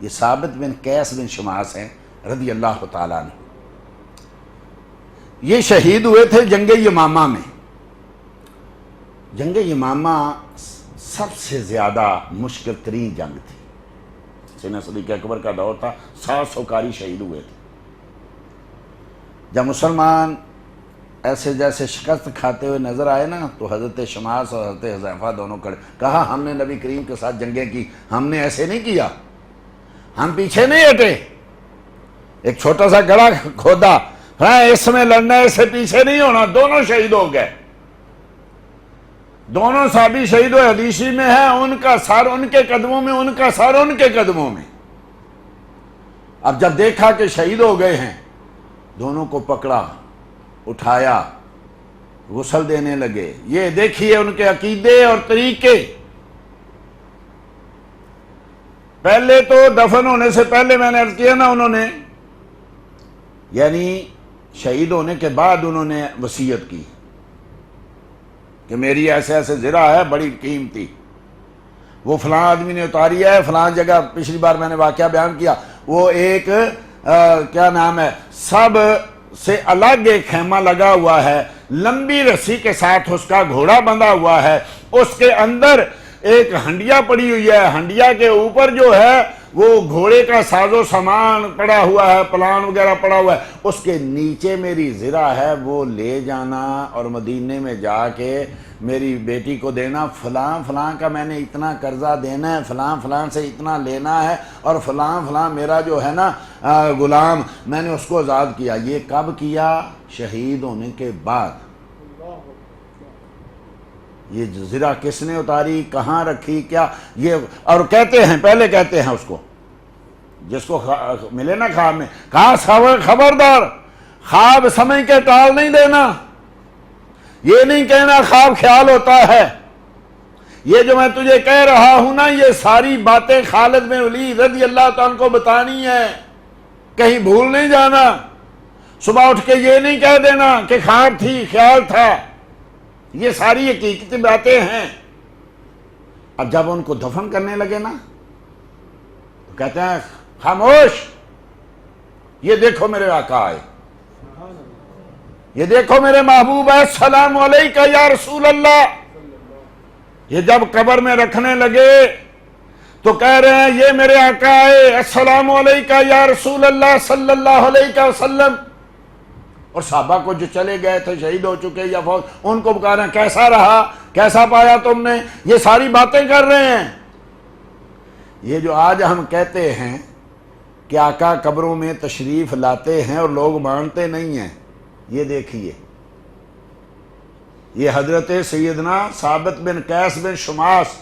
یہ ثابت بن قیس بن شماس ہیں رضی اللہ تعالیٰ عنہ. یہ شہید ہوئے تھے جنگ یمامہ میں. جنگ یمامہ سب سے زیادہ مشکل ترین جنگ تھی. سینہ صدیق اکبر کا دور تھا، 700 قاری شہید ہوئے تھے. جب مسلمان ایسے جیسے شکست کھاتے ہوئے نظر آئے نا تو حضرت شماس اور حضرت حذیفہ دونوں کھڑے. کہا ہم نے نبی کریم کے ساتھ جنگیں کی، ہم نے ایسے نہیں کیا، ہم پیچھے نہیں ہٹے. ایک چھوٹا سا گڑھا کھودا، ہاں اس میں لڑنا ہے، اس سے پیچھے نہیں ہونا. دونوں شہید ہو گئے، دونوں صحابی شہید ہوئے. حدیثی میں ہے ان کا سر ان کے قدموں میں، ان کا سر ان کے قدموں میں. اب جب دیکھا کہ شہید ہو گئے ہیں، دونوں کو پکڑا، اٹھایا، غسل دینے لگے. یہ دیکھیے ان کے عقیدے اور طریقے. پہلے تو دفن ہونے سے پہلے میں نے عرض کیا نا، انہوں نے یعنی شہید ہونے کے بعد انہوں نے وصیت کی کہ میری ایسے ایسے زرہ ہے بڑی قیمتی، وہ فلاں آدمی نے اتاری ہے فلاں جگہ. پچھلی بار میں نے واقعہ بیان کیا، وہ ایک کیا نام ہے، سب سے الگ ایک خیمہ لگا ہوا ہے، لمبی رسی کے ساتھ اس کا گھوڑا بندھا ہوا ہے. اس کے اندر ایک ہنڈیا پڑی ہوئی ہے، ہنڈیا کے اوپر جو ہے وہ گھوڑے کا ساز و سامان پڑا ہوا ہے، پلان وغیرہ پڑا ہوا ہے. اس کے نیچے میری زرہ ہے، وہ لے جانا اور مدینے میں جا کے میری بیٹی کو دینا. فلاں فلاں کا میں نے اتنا قرضہ دینا ہے، فلاں فلاں سے اتنا لینا ہے، اور فلاں فلاں میرا جو ہے نا غلام، میں نے اس کو آزاد کیا. یہ کب کیا؟ شہید ہونے کے بعد. یہ زرہ کس نے اتاری، کہاں رکھی، کیا یہ. اور کہتے ہیں، پہلے کہتے ہیں اس کو جس کو ملے نا خواب میں، کہا خبردار خواب سمجھ کے ٹال نہیں دینا. یہ نہیں کہنا خواب خیال ہوتا ہے. یہ جو میں تجھے کہہ رہا ہوں نا، یہ ساری باتیں خالد بن ولید رضی اللہ تعالیٰ کو بتانی ہے، کہیں بھول نہیں جانا. صبح اٹھ کے یہ نہیں کہہ دینا کہ خواب تھی، خیال تھا. یہ ساری حقیقتی باتیں ہیں. اب جب ان کو دفن کرنے لگے نا تو کہتے ہیں خاموش، یہ دیکھو میرے آقا آئے، یہ دیکھو میرے محبوب ہے، السلام علیکہ یا رسول اللہ. یہ جب قبر میں رکھنے لگے تو کہہ رہے ہیں یہ میرے آقا آئے، السلام علیکہ یا رسول اللہ صلی اللہ علیہ وسلم. اور صحابہ کو جو چلے گئے تھے، شہید ہو چکے یا فوت، ان کو پکارا کیسا رہا، کیسا پایا تم نے. یہ ساری باتیں کر رہے ہیں. یہ جو آج ہم کہتے ہیں کہ آقا قبروں میں تشریف لاتے ہیں اور لوگ مانتے نہیں ہیں، یہ دیکھیے، یہ حضرت سیدنا ثابت بن قیس بن شماس،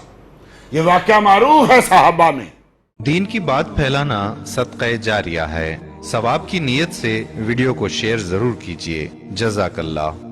یہ واقعہ معروف ہے صحابہ میں. دین کی بات پھیلانا صدقہ جاریہ ہے. ثواب کی نیت سے ویڈیو کو شیئر ضرور کیجیے. جزاک اللہ.